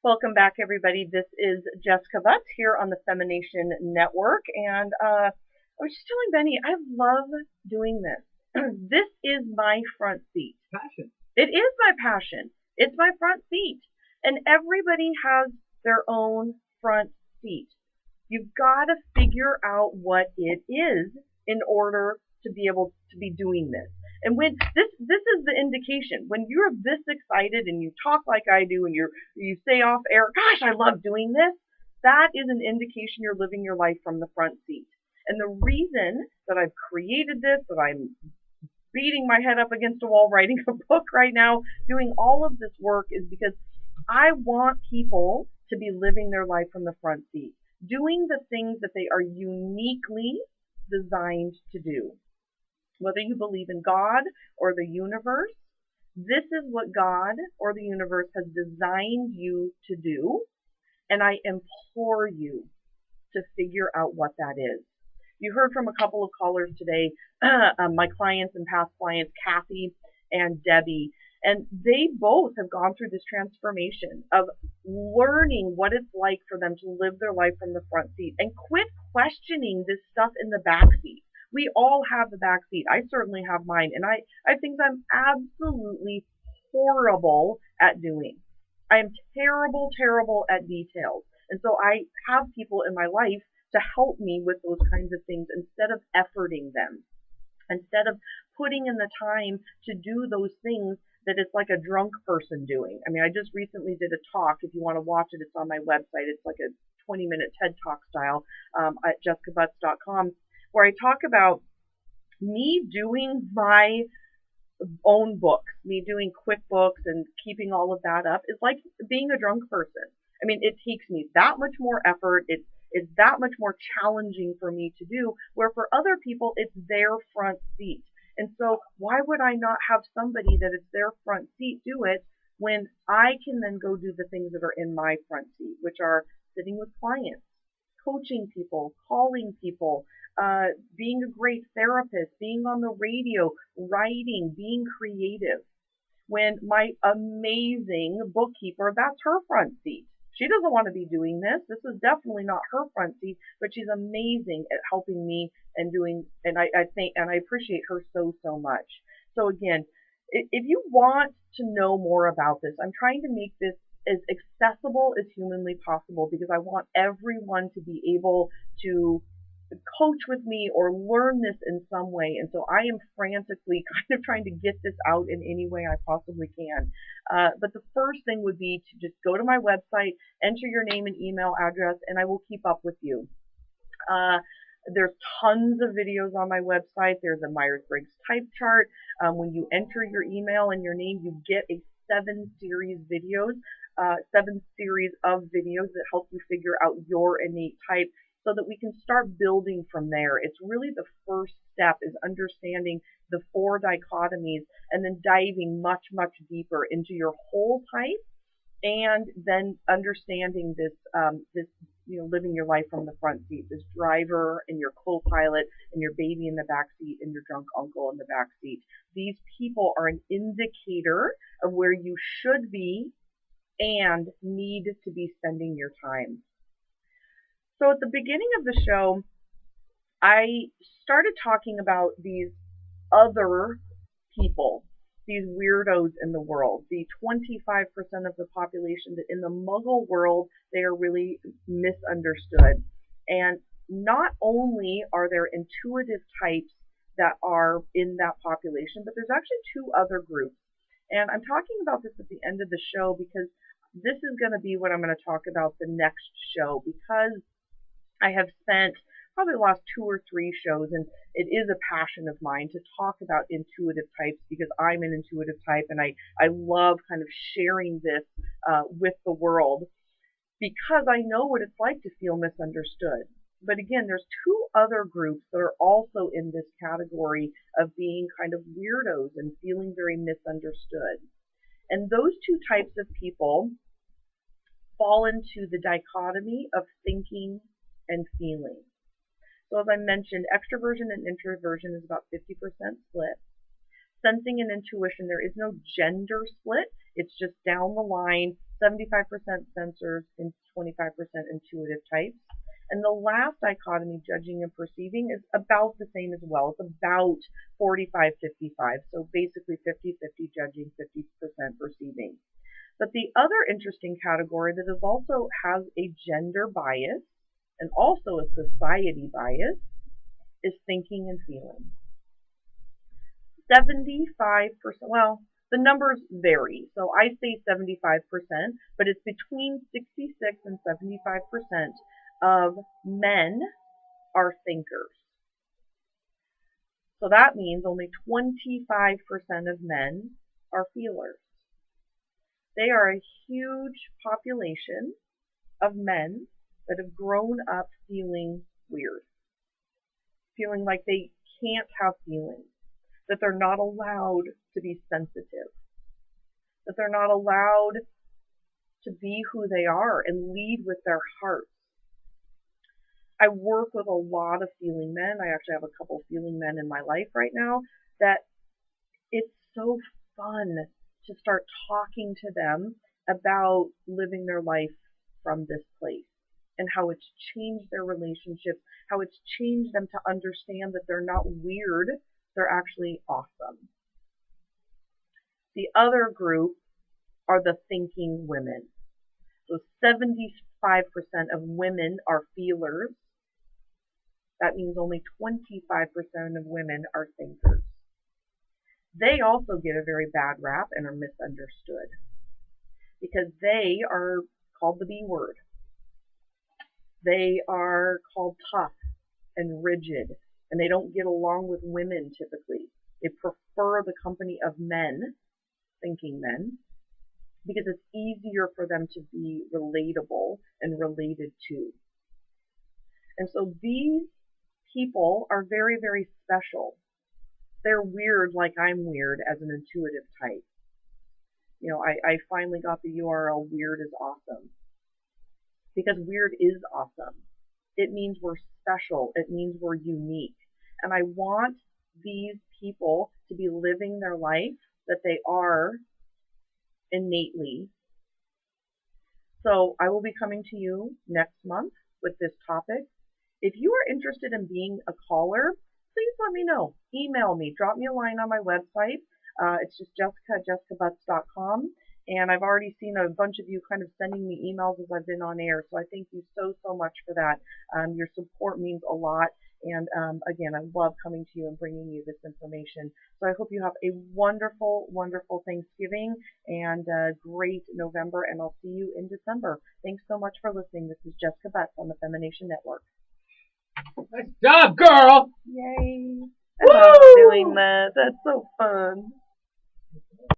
Welcome back, everybody. This is Jessica Butts here on the Femination Network. And I was just telling Benny, I love doing this. This is my front seat. Passion. It is my passion. It's my front seat. And everybody has their own front seat. You've got to figure out what it is in order to be able to be doing this. And when this is the indication, when you're this excited and you talk like I do and you say off air, gosh, I love doing this, that is an indication you're living your life from the front seat. And the reason that I've created this, that I'm beating my head up against a wall writing a book right now, doing all of this work is because I want people to be living their life from the front seat, doing the things that they are uniquely designed to do. Whether you believe in God or the universe, this is what God or the universe has designed you to do, and I implore you to figure out what that is. You heard from a couple of callers today, my clients and past clients, Kathy and Debbie, and they both have gone through this transformation of learning what it's like for them to live their life from the front seat and quit questioning this stuff in the back seat. We all have the back seat. I certainly have mine, and I think I'm absolutely horrible at doing. I am terrible, terrible at details. And so I have people in my life to help me with those kinds of things instead of efforting them, instead of putting in the time to do those things that it's like a drunk person doing. I mean, I just recently did a talk. If you want to watch it, it's on my website. It's like a 20-minute TED Talk style at jessicabutts.com, where I talk about me doing my own books, me doing QuickBooks and keeping all of that up is like being a drunk person. I mean, it takes me that much more effort. It's that much more challenging for me to do, where for other people, it's their front seat. And so why would I not have somebody that is their front seat do it when I can then go do the things that are in my front seat, which are sitting with clients, coaching people, calling people, being a great therapist, being on the radio, writing, being creative. When my amazing bookkeeper, that's her front seat. She doesn't want to be doing this. This is definitely not her front seat, but she's amazing at helping me and doing, and I think, and I appreciate her so, so much. So again, if you want to know more about this, I'm trying to make this as accessible as humanly possible because I want everyone to be able to coach with me or learn this in some way. And so I am frantically kind of trying to get this out in any way I possibly can. But the first thing would be to just go to my website, enter your name and email address, and I will keep up with you. There's tons of videos on my website. There's a Myers-Briggs type chart. When you enter your email and your name, you get a 7-series of videos that help you figure out your innate type, so that we can start building from there. It's really the first step is understanding the 4 dichotomies and then diving much, much deeper into your whole type, and then understanding this, living your life from the front seat, this driver and your co-pilot and your baby in the back seat and your drunk uncle in the back seat. These people are an indicator of where you should be and need to be spending your time. So at the beginning of the show, I started talking about these other people, these weirdos in the world, the 25% of the population that in the Muggle world, they are really misunderstood. And not only are there intuitive types that are in that population, but there's actually 2 other groups. And I'm talking about this at the end of the show because this is going to be what I'm going to talk about the next show, because I have spent probably the last 2 or 3 shows, and it is a passion of mine to talk about intuitive types because I'm an intuitive type, and I love kind of sharing this with the world because I know what it's like to feel misunderstood. But again, there's 2 other groups that are also in this category of being kind of weirdos and feeling very misunderstood. And those 2 types of people fall into the dichotomy of thinking and feeling. So as I mentioned, extroversion and introversion is about 50% split. Sensing and intuition, there is no gender split. It's just down the line. 75% sensors, and 25% intuitive types. And the last dichotomy, judging and perceiving, is about the same as well. It's about 45-55. So basically 50-50 judging, 50% perceiving. But the other interesting category that is also has a gender bias and also a society bias is thinking and feeling. 75%, well, the numbers vary. So I say 75%, but it's between 66 and 75% of men are thinkers. So that means only 25% of men are feelers. They are a huge population of men that have grown up feeling weird, feeling like they can't have feelings, that they're not allowed to be sensitive, that they're not allowed to be who they are and lead with their hearts. I work with a lot of feeling men. I actually have a couple of feeling men in my life right now that it's so fun to start talking to them about living their life from this place and how it's changed their relationships, how it's changed them to understand that they're not weird, they're actually awesome. The other group are the thinking women. So 75% of women are feelers. That means only 25% of women are thinkers. They also get a very bad rap and are misunderstood because they are called the B word. They are called tough and rigid, and they don't get along with women typically. They prefer the company of men, thinking men, because it's easier for them to be relatable and related to. And so these people are very, very special. They're weird like I'm weird as an intuitive type. You know, I finally got the URL Weird is Awesome. Because weird is awesome. It means we're special. It means we're unique. And I want these people to be living their life that they are innately. So I will be coming to you next month with this topic. If you are interested in being a caller, please let me know. Email me. Drop me a line on my website. It's just jessica@jessicabutts.com. And I've already seen a bunch of you kind of sending me emails as I've been on air. So I thank you so, so much for that. Your support means a lot. And again, I love coming to you and bringing you this information. So I hope you have a wonderful, wonderful Thanksgiving and a great November. And I'll see you in December. Thanks so much for listening. This is Jessica Butts on the Femination Network. Nice job, girl! Yay! I love doing that. That's so fun.